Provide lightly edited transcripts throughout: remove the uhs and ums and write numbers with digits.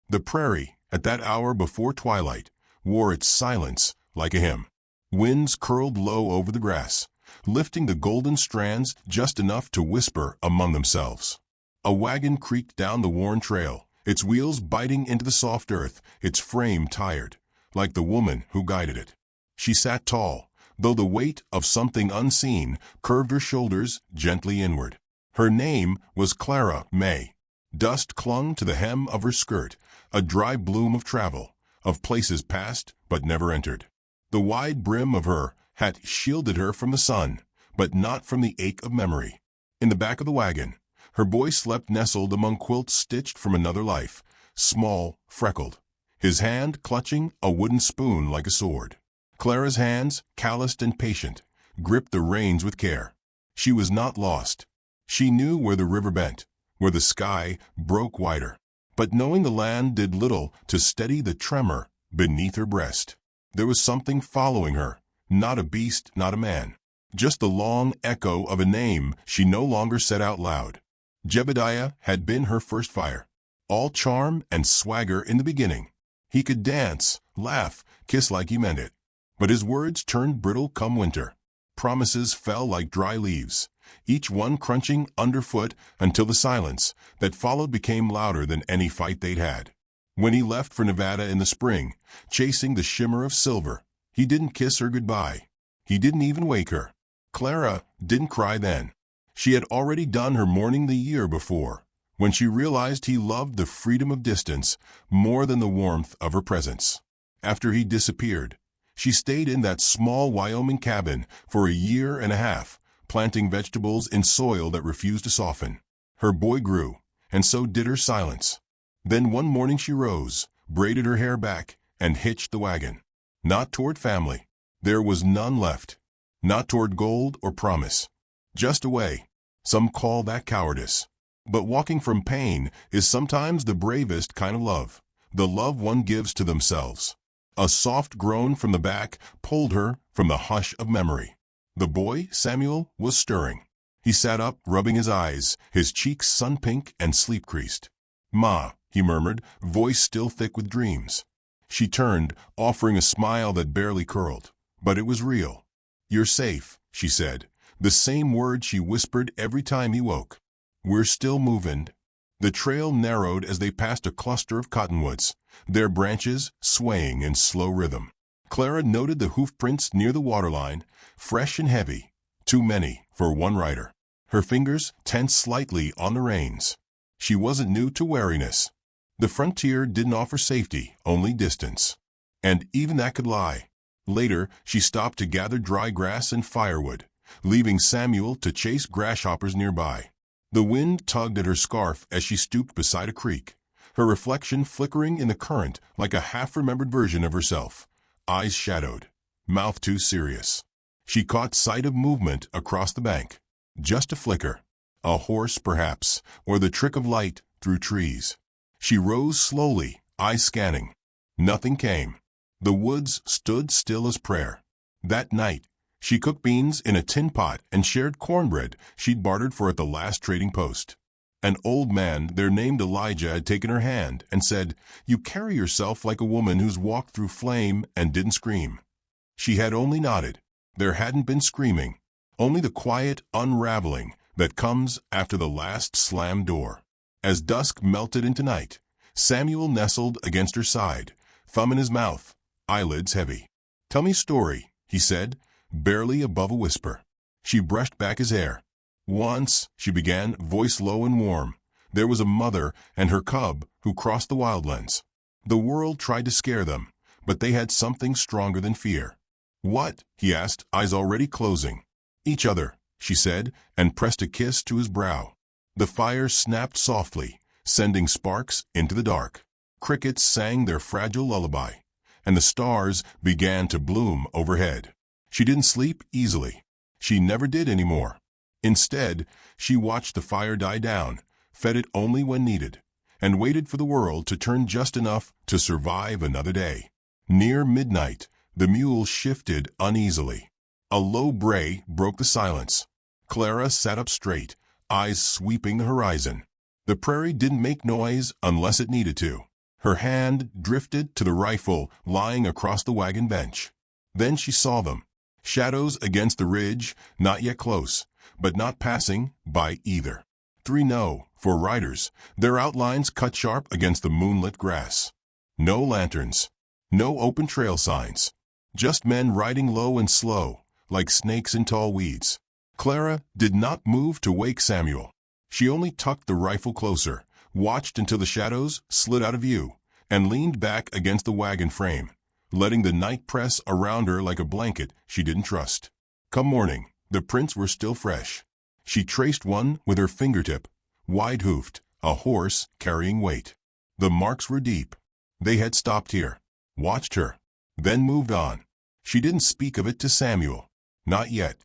The prairie, at that hour before twilight, wore its silence like a hymn. Winds curled low over the grass, lifting the golden strands just enough to whisper among themselves. A wagon creaked down the worn trail, its wheels biting into the soft earth, its frame tired, like the woman who guided it. She sat tall, though the weight of something unseen curved her shoulders gently inward. Her name was Clara May. Dust clung to the hem of her skirt, a dry bloom of travel, of places passed but never entered. The wide brim of her hat shielded her from the sun, but not from the ache of memory. In the back of the wagon, her boy slept nestled among quilts stitched from another life, small, freckled, his hand clutching a wooden spoon like a sword. Clara's hands, calloused and patient, gripped the reins with care. She was not lost. She knew where the river bent, where the sky broke wider. But knowing the land did little to steady the tremor beneath her breast. There was something following her, not a beast, not a man. Just the long echo of a name she no longer said out loud. Jebediah had been her first fire. All charm and swagger in the beginning. He could dance, laugh, kiss like he meant it. But his words turned brittle come winter. Promises fell like dry leaves, each one crunching underfoot until the silence that followed became louder than any fight they'd had. When he left for Nevada in the spring, chasing the shimmer of silver, he didn't kiss her goodbye. He didn't even wake her. Clara didn't cry then. She had already done her mourning the year before, when she realized he loved the freedom of distance more than the warmth of her presence. After he disappeared, she stayed in that small Wyoming cabin for a year and a half, planting vegetables in soil that refused to soften. Her boy grew, and so did her silence. Then one morning she rose, braided her hair back, and hitched the wagon. Not toward family. There was none left. Not toward gold or promise. Just away. Some call that cowardice. But walking from pain is sometimes the bravest kind of love, the love one gives to themselves. A soft groan from the back pulled her from the hush of memory. The boy, Samuel, was stirring. He sat up, rubbing his eyes, his cheeks sun-pink and sleep-creased. "Ma," he murmured, voice still thick with dreams. She turned, offering a smile that barely curled, but it was real. "You're safe," she said, the same word she whispered every time he woke. "We're still moving." The trail narrowed as they passed a cluster of cottonwoods, their branches swaying in slow rhythm. Clara noted the hoofprints near the waterline, fresh and heavy, too many for one rider. Her fingers tensed slightly on the reins. She wasn't new to wariness. The frontier didn't offer safety, only distance. And even that could lie. Later, she stopped to gather dry grass and firewood, leaving Samuel to chase grasshoppers nearby. The wind tugged at her scarf as she stooped beside a creek, her reflection flickering in the current like a half-remembered version of herself, eyes shadowed, mouth too serious. She caught sight of movement across the bank. Just a flicker. A horse, perhaps, or the trick of light through trees. She rose slowly, eyes scanning. Nothing came. The woods stood still as prayer. That night, she cooked beans in a tin pot and shared cornbread she'd bartered for at the last trading post. An old man there named Elijah had taken her hand and said, "You carry yourself like a woman who's walked through flame and didn't scream." She had only nodded. There hadn't been screaming, only the quiet unraveling that comes after the last slammed door. As dusk melted into night, Samuel nestled against her side, thumb in his mouth, eyelids heavy. "Tell me a story," he said, barely above a whisper. She brushed back his hair. "Once," she began, voice low and warm, "there was a mother and her cub who crossed the wildlands. The world tried to scare them, but they had something stronger than fear." "What?" he asked, eyes already closing. "Each other," she said, and pressed a kiss to his brow. The fire snapped softly, sending sparks into the dark. Crickets sang their fragile lullaby, and the stars began to bloom overhead. She didn't sleep easily. She never did anymore. Instead, she watched the fire die down, fed it only when needed, and waited for the world to turn just enough to survive another day. Near midnight, the mule shifted uneasily. A low bray broke the silence. Clara sat up straight, eyes sweeping the horizon. The prairie didn't make noise unless it needed to. Her hand drifted to the rifle lying across the wagon bench. Then she saw them. Shadows against the ridge, not yet close, but not passing by either. 3 no, for riders, their outlines cut sharp against the moonlit grass. No lanterns. No open trail signs. Just men riding low and slow, like snakes in tall weeds. Clara did not move to wake Samuel. She only tucked the rifle closer, watched until the shadows slid out of view, and leaned back against the wagon frame, letting the night press around her like a blanket she didn't trust. Come morning, the prints were still fresh. She traced one with her fingertip, wide-hoofed, a horse carrying weight. The marks were deep. They had stopped here, watched her, then moved on. She didn't speak of it to Samuel. Not yet.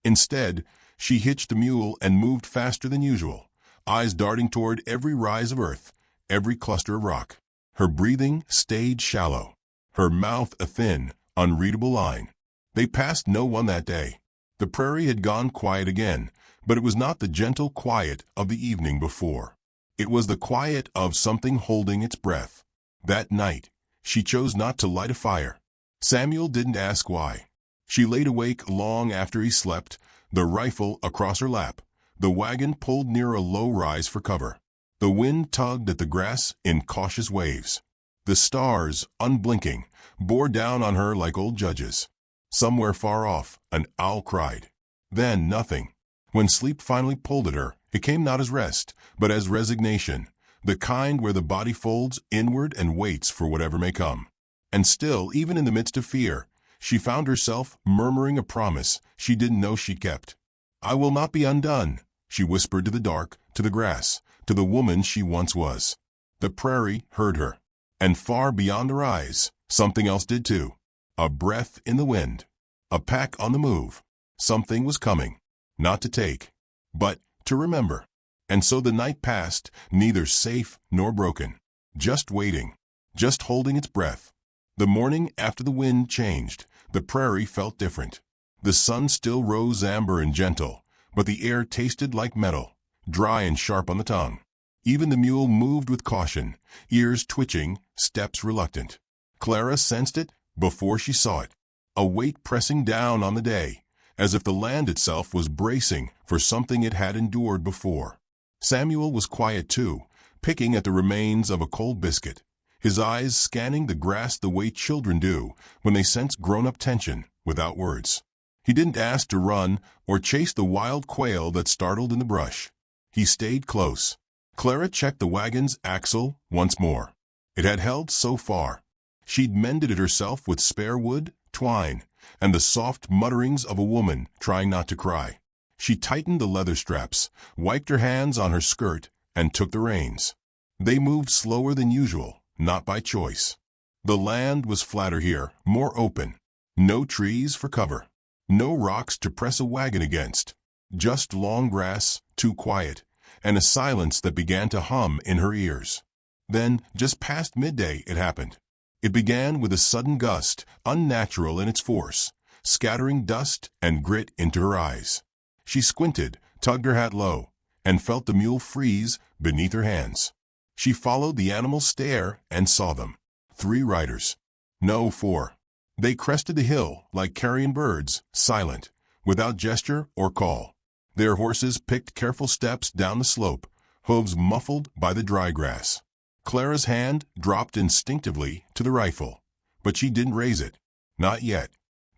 Instead, she hitched the mule and moved faster than usual, eyes darting toward every rise of earth, every cluster of rock. Her breathing stayed shallow, her mouth a thin, unreadable line. They passed no one that day. The prairie had gone quiet again, but it was not the gentle quiet of the evening before. It was the quiet of something holding its breath. That night, she chose not to light a fire. Samuel didn't ask why. She laid awake long after he slept, the rifle across her lap, the wagon pulled near a low rise for cover. The wind tugged at the grass in cautious waves. The stars, unblinking, bore down on her like old judges. Somewhere far off, an owl cried. Then nothing. When sleep finally pulled at her, it came not as rest, but as resignation, the kind where the body folds inward and waits for whatever may come. And still, even in the midst of fear, she found herself murmuring a promise she didn't know she kept. I will not be undone, she whispered to the dark, to the grass, to the woman she once was. The prairie heard her. And far beyond her eyes, something else did too. A breath in the wind. A pack on the move. Something was coming. Not to take, but to remember. And so the night passed, neither safe nor broken. Just waiting. Just holding its breath. The morning after the wind changed, the prairie felt different. The sun still rose amber and gentle, but the air tasted like metal, dry and sharp on the tongue. Even the mule moved with caution, ears twitching, steps reluctant. Clara sensed it before she saw it, a weight pressing down on the day, as if the land itself was bracing for something it had endured before. Samuel was quiet too, picking at the remains of a cold biscuit, his eyes scanning the grass the way children do when they sense grown-up tension without words. He didn't ask to run or chase the wild quail that startled in the brush. He stayed close. Clara checked the wagon's axle once more. It had held so far. She'd mended it herself with spare wood, twine, and the soft mutterings of a woman trying not to cry. She tightened the leather straps, wiped her hands on her skirt, and took the reins. They moved slower than usual, not by choice. The land was flatter here, more open. No trees for cover. No rocks to press a wagon against. Just long grass, too quiet, and a silence that began to hum in her ears. Then, just past midday, it happened. It began with a sudden gust, unnatural in its force, scattering dust and grit into her eyes. She squinted, tugged her hat low, and felt the mule freeze beneath her hands. She followed the animal's stare and saw them. 3 riders. No, 4. They crested the hill like carrion birds, silent, without gesture or call. Their horses picked careful steps down the slope, hooves muffled by the dry grass. Clara's hand dropped instinctively to the rifle, but she didn't raise it. Not yet.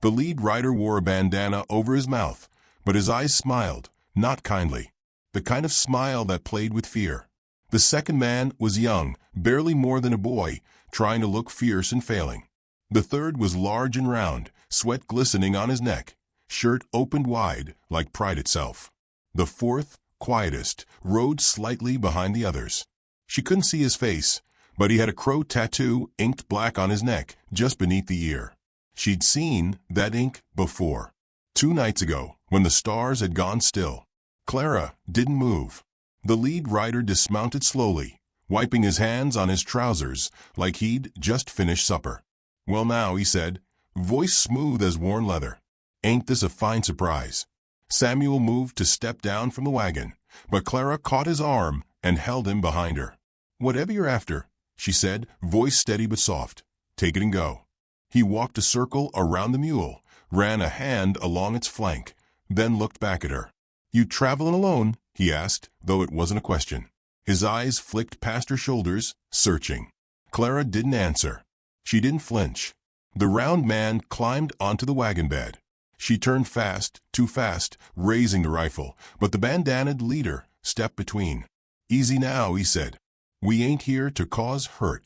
The lead rider wore a bandana over his mouth, but his eyes smiled, not kindly. The kind of smile that played with fear. The second man was young, barely more than a boy, trying to look fierce and failing. The third was large and round, sweat glistening on his neck, shirt opened wide like pride itself. The fourth, quietest, rode slightly behind the others. She couldn't see his face, but he had a crow tattoo inked black on his neck, just beneath the ear. She'd seen that ink before. 2 nights ago, when the stars had gone still. Clara didn't move. The lead rider dismounted slowly, wiping his hands on his trousers like he'd just finished supper. Well now, he said, voice smooth as worn leather. Ain't this a fine surprise? Samuel moved to step down from the wagon, but Clara caught his arm and held him behind her. Whatever you're after, she said, voice steady but soft. Take it and go. He walked a circle around the mule, ran a hand along its flank, then looked back at her. You travelin' alone? He asked, though it wasn't a question. His eyes flicked past her shoulders, searching. Clara didn't answer. She didn't flinch. The round man climbed onto the wagon bed. She turned fast, too fast, raising the rifle, but the bandanaed leader stepped between. Easy now, he said. We ain't here to cause hurt.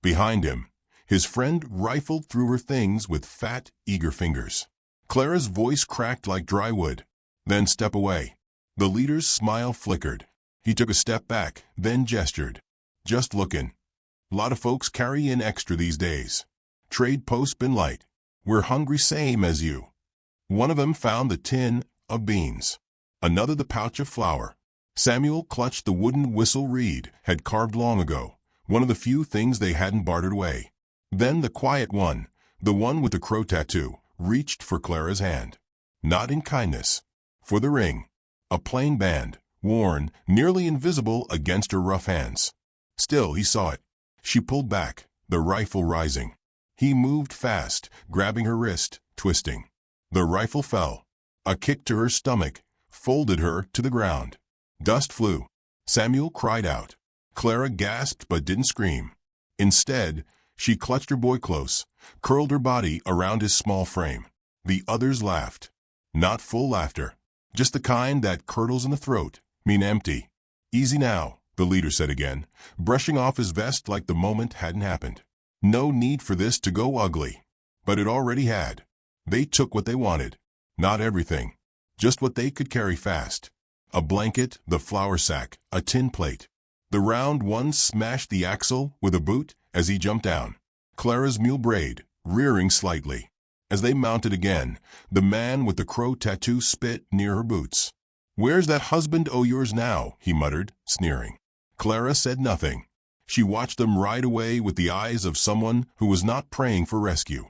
Behind him, his friend rifled through her things with fat, eager fingers. Clara's voice cracked like dry wood. Then step away. The leader's smile flickered. He took a step back, then gestured. Just lookin'. Lot of folks carry in extra these days. Trade post's been light. We're hungry same as you. One of them found the tin of beans. Another the pouch of flour. Samuel clutched the wooden whistle Reed had carved long ago, one of the few things they hadn't bartered away. Then the quiet one, the one with the crow tattoo, reached for Clara's hand. Not in kindness. For the ring. A plain band, worn, nearly invisible against her rough hands. Still, he saw it. She pulled back, the rifle rising. He moved fast, grabbing her wrist, twisting. The rifle fell. A kick to her stomach folded her to the ground. Dust flew. Samuel cried out. Clara gasped but didn't scream. Instead, she clutched her boy close, curled her body around his small frame. The others laughed. Not full laughter. Just the kind that curdles in the throat, mean empty. Easy now, the leader said again, brushing off his vest like the moment hadn't happened. No need for this to go ugly. But it already had. They took what they wanted. Not everything. Just what they could carry fast. A blanket, the flour sack, a tin plate. The round one smashed the axle with a boot as he jumped down. Clara's mule brayed, rearing slightly. As they mounted again, the man with the crow tattoo spit near her boots. Where's that husband o' yours now? He muttered, sneering. Clara said nothing. She watched them ride away with the eyes of someone who was not praying for rescue,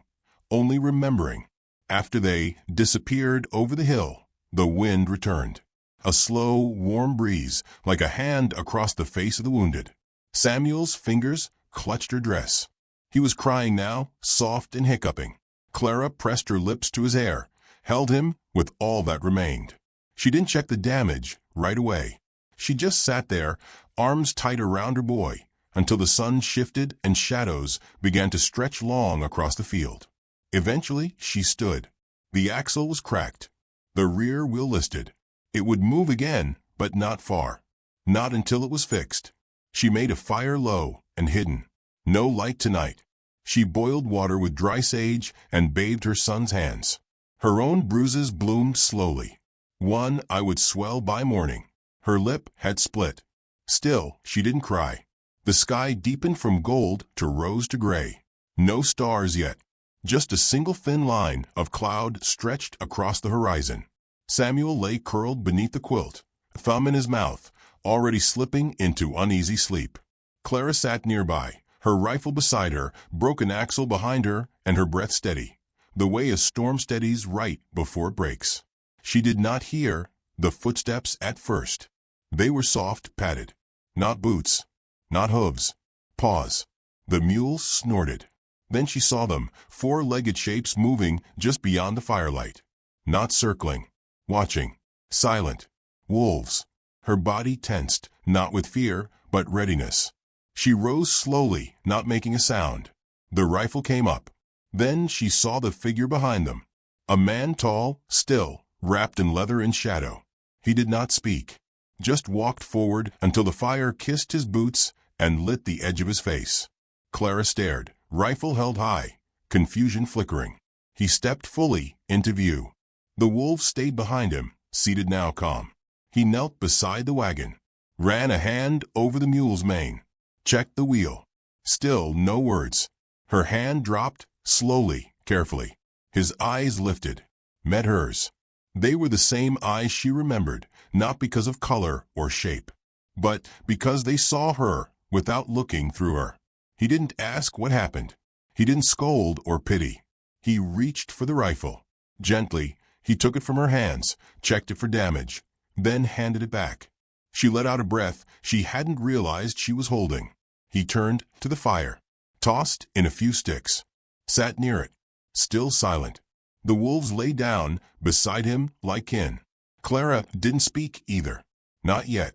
only remembering. After they disappeared over the hill, the wind returned. A slow, warm breeze, like a hand across the face of the wounded. Samuel's fingers clutched her dress. He was crying now, soft and hiccuping. Clara pressed her lips to his hair, held him with all that remained. She didn't check the damage right away. She just sat there, arms tight around her boy, until the sun shifted and shadows began to stretch long across the field. Eventually, she stood. The axle was cracked. The rear wheel listed. It would move again, but not far. Not until it was fixed. She made a fire low and hidden. No light tonight. She boiled water with dry sage and bathed her son's hands. Her own bruises bloomed slowly. One eye would swell by morning. Her lip had split. Still, she didn't cry. The sky deepened from gold to rose to gray. No stars yet. Just a single thin line of cloud stretched across the horizon. Samuel lay curled beneath the quilt, thumb in his mouth, already slipping into uneasy sleep. Clara sat nearby, her rifle beside her, broken axle behind her, and her breath steady, the way a storm steadies right before it breaks. She did not hear the footsteps at first. They were soft, padded. Not boots. Not hooves. Paws. The mule snorted. Then she saw them, four-legged shapes moving just beyond the firelight. Not circling. Watching. Silent. Wolves. Her body tensed, not with fear, but readiness. She rose slowly, not making a sound. The rifle came up. Then she saw the figure behind them. A man tall, still, wrapped in leather and shadow. He did not speak. Just walked forward until the fire kissed his boots and lit the edge of his face. Clara stared, rifle held high, confusion flickering. He stepped fully into view. The wolf stayed behind him, seated now calm. He knelt beside the wagon, ran a hand over the mule's mane, checked the wheel. Still no words. Her hand dropped, slowly, carefully. His eyes lifted, met hers. They were the same eyes she remembered, not because of color or shape, but because they saw her without looking through her. He didn't ask what happened. He didn't scold or pity. He reached for the rifle. Gently, he took it from her hands, checked it for damage, then handed it back. She let out a breath she hadn't realized she was holding. He turned to the fire, tossed in a few sticks, sat near it, still silent. The wolves lay down beside him like kin. Clara didn't speak either. Not yet.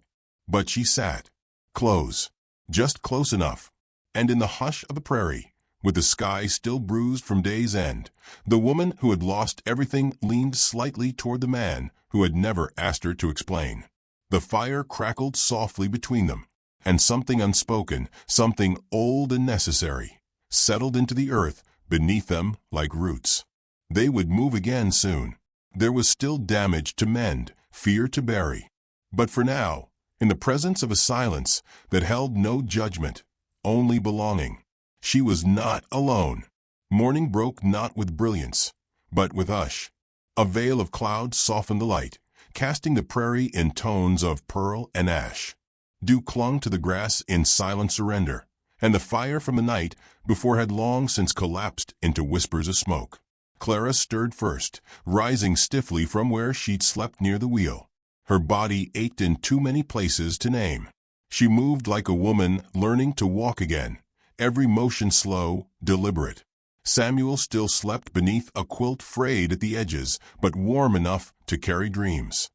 But she sat, close, just close enough. And in the hush of the prairie, with the sky still bruised from day's end, the woman who had lost everything leaned slightly toward the man who had never asked her to explain. The fire crackled softly between them, and something unspoken, something old and necessary, settled into the earth beneath them like roots. They would move again soon. There was still damage to mend, fear to bury. But for now, in the presence of a silence that held no judgment, only belonging, she was not alone. Morning broke not with brilliance, but with hush. A veil of cloud softened the light, casting the prairie in tones of pearl and ash. Dew clung to the grass in silent surrender, and the fire from the night before had long since collapsed into whispers of smoke. Clara stirred first, rising stiffly from where she'd slept near the wheel. Her body ached in too many places to name. She moved like a woman learning to walk again, every motion slow, deliberate. Samuel still slept beneath a quilt frayed at the edges, but warm enough to carry dreams.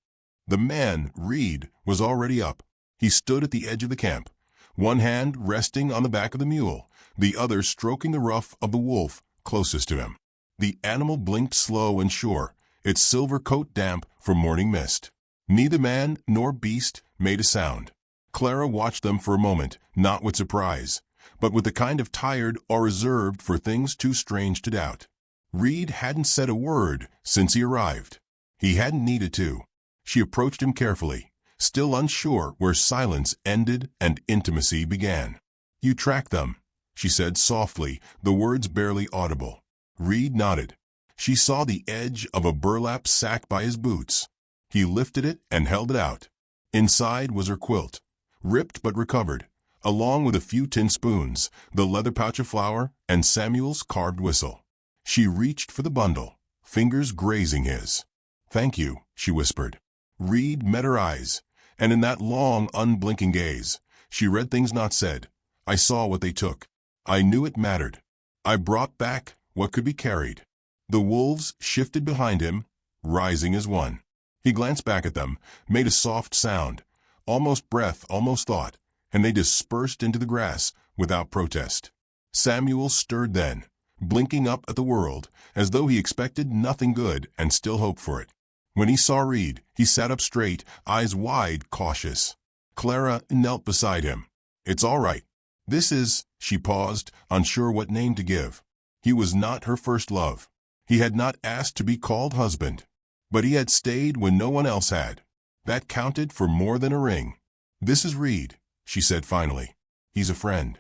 The man, Reed, was already up. He stood at the edge of the camp, one hand resting on the back of the mule, the other stroking the ruff of the wolf closest to him. The animal blinked slow and sure, its silver coat damp from morning mist. Neither man nor beast made a sound. Clara watched them for a moment, not with surprise, but with the kind of tired or reserved for things too strange to doubt. Reed hadn't said a word since he arrived. He hadn't needed to. She approached him carefully, still unsure where silence ended and intimacy began. "You tracked them," she said softly, the words barely audible. Reed nodded. She saw the edge of a burlap sack by his boots. He lifted it and held it out. Inside was her quilt, ripped but recovered, along with a few tin spoons, the leather pouch of flour, and Samuel's carved whistle. She reached for the bundle, fingers grazing his. "Thank you," she whispered. Reed met her eyes, and in that long, unblinking gaze, she read things not said. "I saw what they took. I knew it mattered. I brought back what could be carried." The wolves shifted behind him, rising as one. He glanced back at them, made a soft sound, almost breath, almost thought, and they dispersed into the grass without protest. Samuel stirred then, blinking up at the world, as though he expected nothing good and still hoped for it. When he saw Reed, he sat up straight, eyes wide, cautious. Clara knelt beside him. "It's all right. This is—" She paused, unsure what name to give. He was not her first love. He had not asked to be called husband. But he had stayed when no one else had. That counted for more than a ring. "This is Reed," she said finally. "He's a friend."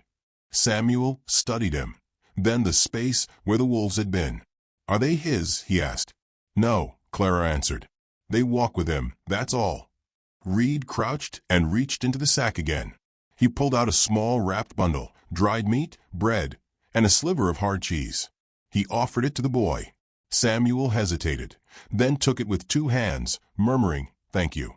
Samuel studied him, then the space where the wolves had been. "Are they his?" he asked. "No," Clara answered. "They walk with him, that's all." Reed crouched and reached into the sack again. He pulled out a small wrapped bundle, dried meat, bread, and a sliver of hard cheese. He offered it to the boy. Samuel hesitated, then took it with two hands, murmuring, "Thank you."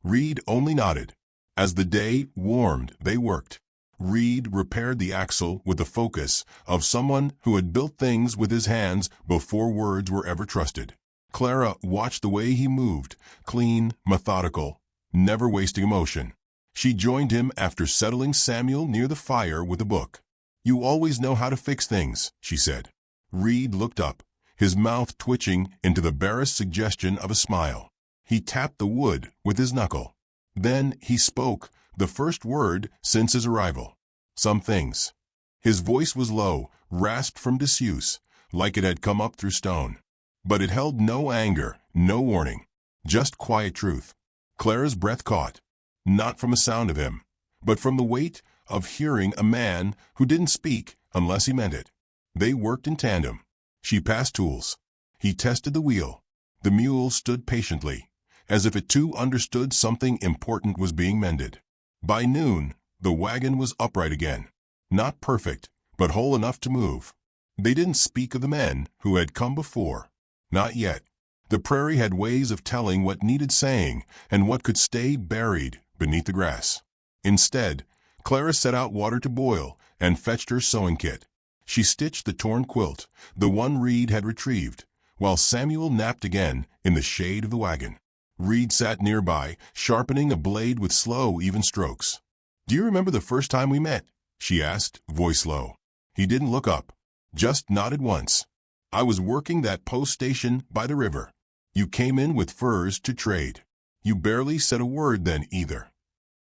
Reed only nodded. As the day warmed, they worked. Reed repaired the axle with the focus of someone who had built things with his hands before words were ever trusted. Clara watched the way he moved, clean, methodical, never wasting emotion. She joined him after settling Samuel near the fire with a book. "You always know how to fix things," she said. Reed looked up, his mouth twitching into the barest suggestion of a smile. He tapped the wood with his knuckle. Then he spoke, the first word since his arrival. "Some things." His voice was low, rasped from disuse, like it had come up through stone. But it held no anger, no warning, just quiet truth. Clara's breath caught, not from a sound of him, but from the weight of hearing a man who didn't speak unless he meant it. They worked in tandem. She passed tools. He tested the wheel. The mule stood patiently, as if it too understood something important was being mended. By noon, the wagon was upright again. Not perfect, but whole enough to move. They didn't speak of the men who had come before. Not yet. The prairie had ways of telling what needed saying and what could stay buried beneath the grass. Instead, Clara set out water to boil and fetched her sewing kit. She stitched the torn quilt, the one Reed had retrieved, while Samuel napped again in the shade of the wagon. Reed sat nearby, sharpening a blade with slow, even strokes. "Do you remember the first time we met?" she asked, voice low. He didn't look up, just nodded once. "I was working that post station by the river. You came in with furs to trade. You barely said a word then either."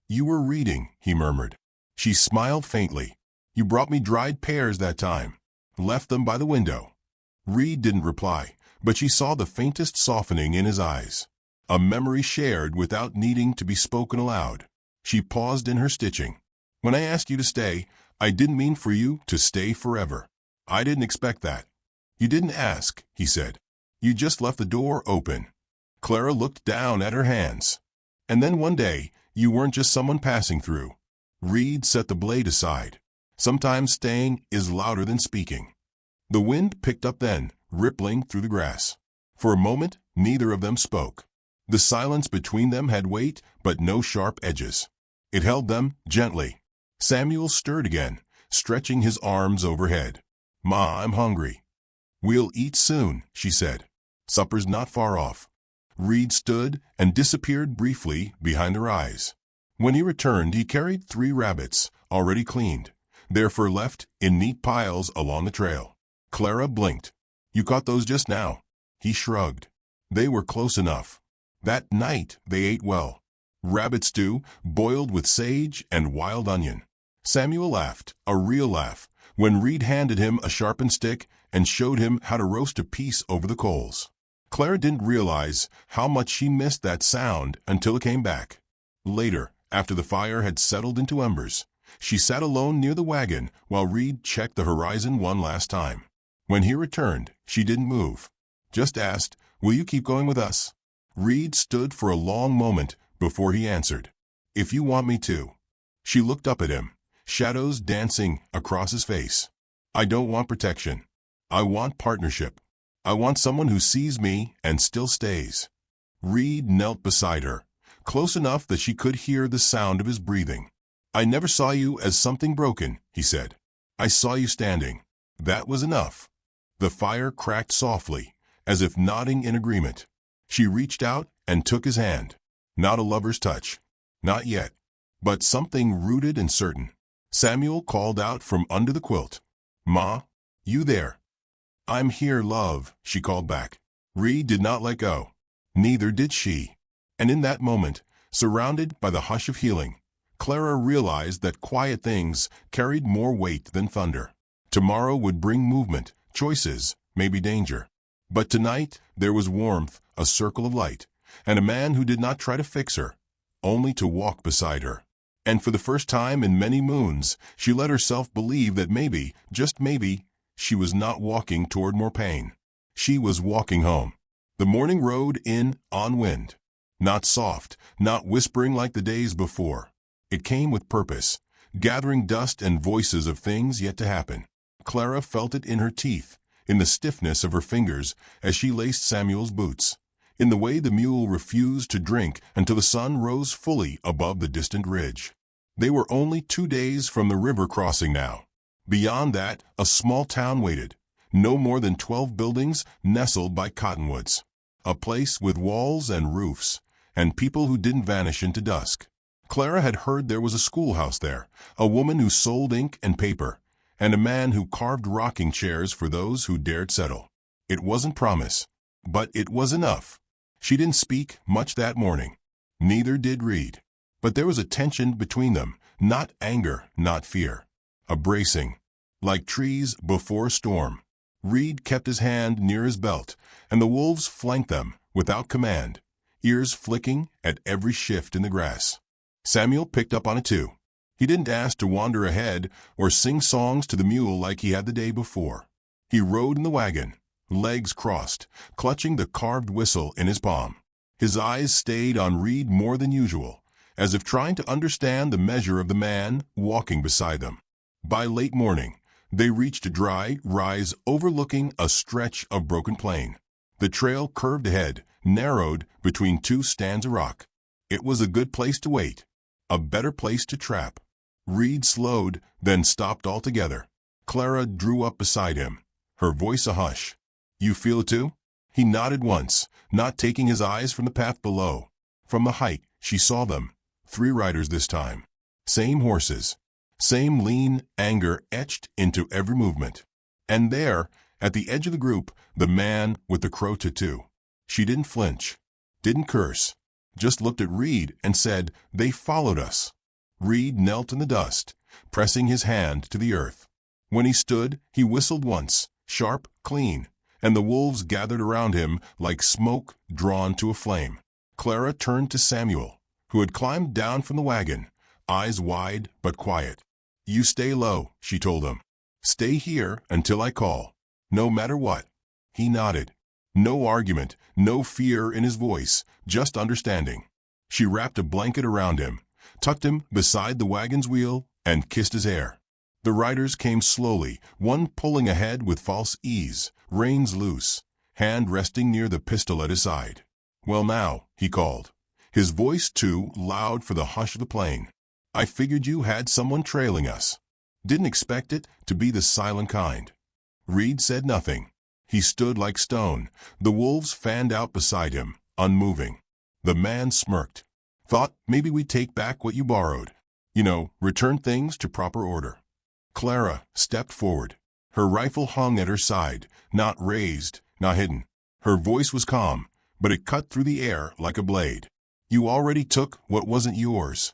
"You were reading," he murmured. She smiled faintly. "You brought me dried pears that time. Left them by the window." Reed didn't reply, but she saw the faintest softening in his eyes. A memory shared without needing to be spoken aloud. She paused in her stitching. "When I asked you to stay, I didn't mean for you to stay forever. I didn't expect that." "You didn't ask," he said. "You just left the door open." Clara looked down at her hands. "And then one day, you weren't just someone passing through." Reed set the blade aside. Sometimes staying is louder than speaking. The wind picked up then, rippling through the grass. For a moment, neither of them spoke. The silence between them had weight, but no sharp edges. It held them gently. Samuel stirred again, stretching his arms overhead. "Ma, I'm hungry." "We'll eat soon," she said. "Supper's not far off." Reed stood and disappeared briefly behind their eyes. When he returned, he carried 3 rabbits, already cleaned, their fur left in neat piles along the trail. Clara blinked. "You caught those just now?" He shrugged. "They were close enough." That night they ate well. Rabbit stew, boiled with sage and wild onion. Samuel laughed, a real laugh, when Reed handed him a sharpened stick and showed him how to roast a piece over the coals. Clara didn't realize how much she missed that sound until it came back. Later, after the fire had settled into embers, she sat alone near the wagon while Reed checked the horizon one last time. When he returned, she didn't move. Just asked, "Will you keep going with us?" Reed stood for a long moment before he answered, "If you want me to." She looked up at him, shadows dancing across his face. "I don't want protection. I want partnership. I want someone who sees me and still stays." Reed knelt beside her, close enough that she could hear the sound of his breathing. "I never saw you as something broken," he said. "I saw you standing. That was enough." The fire cracked softly, as if nodding in agreement. She reached out and took his hand. Not a lover's touch. Not yet. But something rooted and certain. Samuel called out from under the quilt. "Ma, you there?" "I'm here, love," she called back. Reed did not let go. Neither did she. And in that moment, surrounded by the hush of healing, Clara realized that quiet things carried more weight than thunder. Tomorrow would bring movement, choices, maybe danger. But tonight there was warmth, a circle of light, and a man who did not try to fix her, only to walk beside her. And for the first time in many moons, she let herself believe that maybe, just maybe, she was not walking toward more pain. She was walking home. The morning rode in on wind. Not soft, not whispering like the days before. It came with purpose, gathering dust and voices of things yet to happen. Clara felt it in her teeth, in the stiffness of her fingers as she laced Samuel's boots, in the way the mule refused to drink until the sun rose fully above the distant ridge. They were only 2 days from the river crossing now. Beyond that, a small town waited, no more than 12 buildings nestled by cottonwoods. A place with walls and roofs, and people who didn't vanish into dusk. Clara had heard there was a schoolhouse there, a woman who sold ink and paper, and a man who carved rocking chairs for those who dared settle. It wasn't promise, but it was enough. She didn't speak much that morning. Neither did Reed. But there was a tension between them, not anger, not fear. A bracing, like trees before a storm. Reed kept his hand near his belt, and the wolves flanked them, without command, ears flicking at every shift in the grass. Samuel picked up on it too. He didn't ask to wander ahead or sing songs to the mule like he had the day before. He rode in the wagon, legs crossed, clutching the carved whistle in his palm. His eyes stayed on Reed more than usual, as if trying to understand the measure of the man walking beside them. By late morning, they reached a dry rise overlooking a stretch of broken plain. The trail curved ahead, narrowed between 2 stands of rock. It was a good place to wait, a better place to trap. Reed slowed, then stopped altogether. Clara drew up beside him, her voice a hush. "You feel it too?" He nodded once, not taking his eyes from the path below. From the height, she saw them. 3 riders this time. Same horses. Same lean anger etched into every movement. And there, at the edge of the group, the man with the crow tattoo. She didn't flinch, didn't curse, just looked at Reed and said, "They followed us." Reed knelt in the dust, pressing his hand to the earth. When he stood, he whistled once, sharp, clean, and the wolves gathered around him like smoke drawn to a flame. Clara turned to Samuel, who had climbed down from the wagon, eyes wide but quiet. "You stay low," she told him. "Stay here until I call, no matter what." He nodded. No argument, no fear in his voice, just understanding. She wrapped a blanket around him, tucked him beside the wagon's wheel, and kissed his hair. The riders came slowly, one pulling ahead with false ease, reins loose, hand resting near the pistol at his side. "Well now," he called, his voice too loud for the hush of the plain. "I figured you had someone trailing us. Didn't expect it to be the silent kind." Reed said nothing. He stood like stone, the wolves fanned out beside him, unmoving. The man smirked. "Thought maybe we'd take back what you borrowed. Return things to proper order." Clara stepped forward. Her rifle hung at her side, not raised, not hidden. Her voice was calm, but it cut through the air like a blade. "You already took what wasn't yours."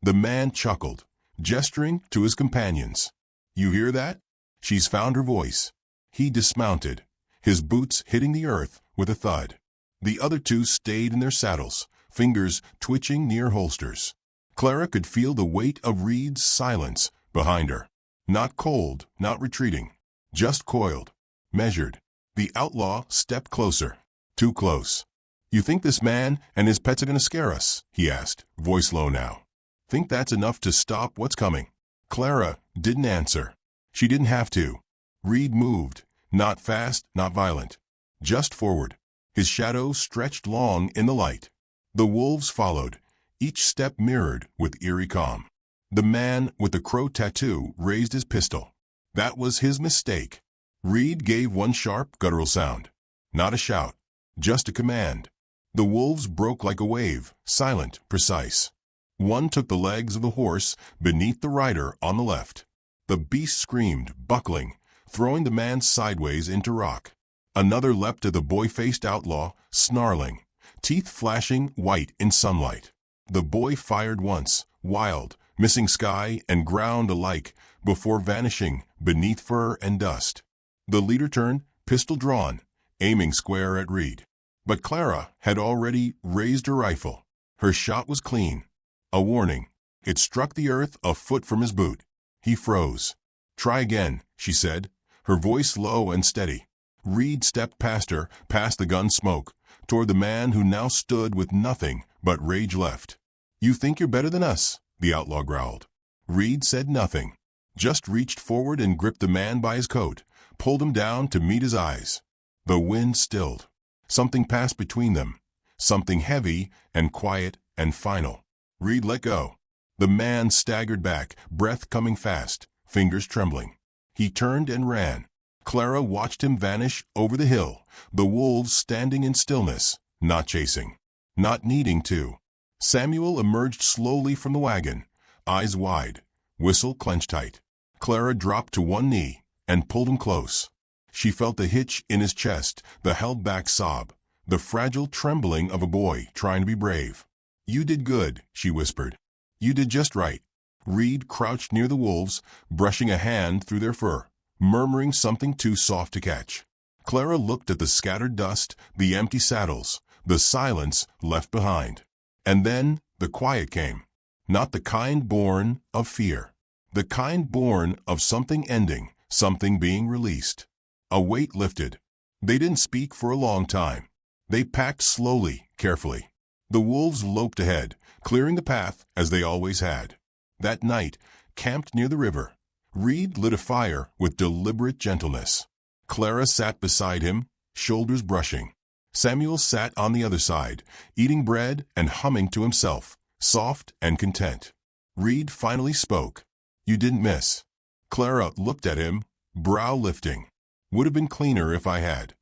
The man chuckled, gesturing to his companions. "You hear that? She's found her voice." He dismounted, his boots hitting the earth with a thud. The other 2 stayed in their saddles, fingers twitching near holsters. Clara could feel the weight of Reed's silence behind her. Not cold, not retreating, just coiled, measured. The outlaw stepped closer, too close. "You think this man and his pets are going to scare us?" he asked, voice low now. "Think that's enough to stop what's coming?" Clara didn't answer. She didn't have to. Reed moved, not fast, not violent, just forward. His shadow stretched long in the light. The wolves followed, each step mirrored with eerie calm. The man with the crow tattoo raised his pistol. That was his mistake. Reed gave one sharp, guttural sound. Not a shout, just a command. The wolves broke like a wave, silent, precise. One took the legs of the horse beneath the rider on the left. The beast screamed, buckling, throwing the man sideways into rock. Another leapt at the boy-faced outlaw, snarling, teeth flashing white in sunlight. The boy fired once, wild, missing sky and ground alike, before vanishing beneath fur and dust. The leader turned, pistol drawn, aiming square at Reed. But Clara had already raised her rifle. Her shot was clean. A warning. It struck the earth a foot from his boot. He froze. "Try again," she said, her voice low and steady. Reed stepped past her, past the gun smoke, toward the man who now stood with nothing but rage left. "You think you're better than us?" the outlaw growled. Reed said nothing, just reached forward and gripped the man by his coat, pulled him down to meet his eyes. The wind stilled. Something passed between them, something heavy and quiet and final. Reed let go. The man staggered back, breath coming fast, fingers trembling. He turned and ran. Clara watched him vanish over the hill, the wolves standing in stillness, not chasing, not needing to. Samuel emerged slowly from the wagon, eyes wide, whistle clenched tight. Clara dropped to one knee and pulled him close. She felt the hitch in his chest, the held-back sob, the fragile trembling of a boy trying to be brave. "You did good," she whispered. "You did just right." Reed crouched near the wolves, brushing a hand through their fur, murmuring something too soft to catch. Clara looked at the scattered dust, the empty saddles, the silence left behind. And then the quiet came. Not the kind born of fear. The kind born of something ending, something being released. A weight lifted. They didn't speak for a long time. They packed slowly, carefully. The wolves loped ahead, clearing the path as they always had. That night, camped near the river, Reed lit a fire with deliberate gentleness. Clara sat beside him, shoulders brushing. Samuel sat on the other side, eating bread and humming to himself, soft and content. Reed finally spoke. You didn't miss. Clara looked at him, brow lifting. Would have been cleaner if I had.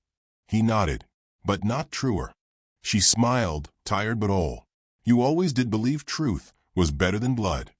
He nodded, but not truer. She smiled, tired but whole. You always did believe truth was better than blood.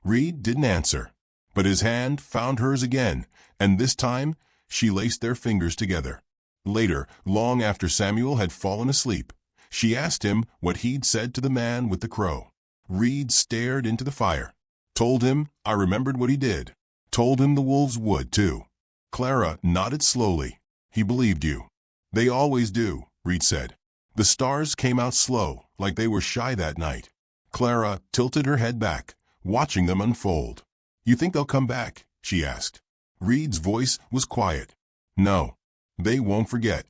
Reed didn't answer, but his hand found hers again, and this time she laced their fingers together. Later, long after Samuel had fallen asleep, she asked him what he'd said to the man with the crow. Reed stared into the fire. Told him I remembered what he did. Told him the wolves would, too. Clara nodded slowly. He believed you. They always do, Reed said. The stars came out slow, like they were shy that night. Clara tilted her head back, watching them unfold. You think they'll come back? She asked. Reed's voice was quiet. No. They won't forget.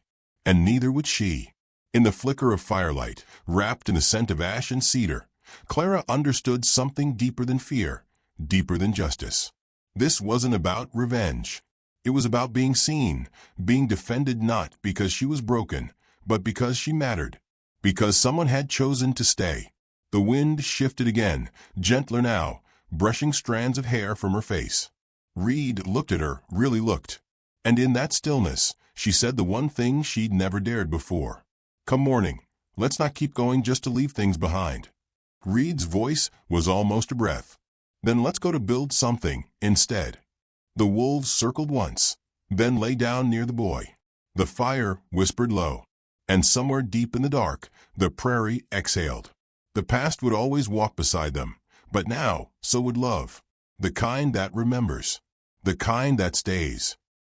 And neither would she. In the flicker of firelight, wrapped in the scent of ash and cedar, Clara understood something deeper than fear, deeper than justice. This wasn't about revenge. It was about being seen, being defended not because she was broken, but because she mattered, because someone had chosen to stay. The wind shifted again, gentler now, brushing strands of hair from her face. Reed looked at her, really looked. And in that stillness, she said the one thing she'd never dared before. Come morning, let's not keep going just to leave things behind. Reed's voice was almost a breath. Then let's go to build something instead. The wolves circled once, then lay down near the boy. The fire whispered low, and somewhere deep in the dark, the prairie exhaled. The past would always walk beside them, but now so would love. The kind that remembers. The kind that stays.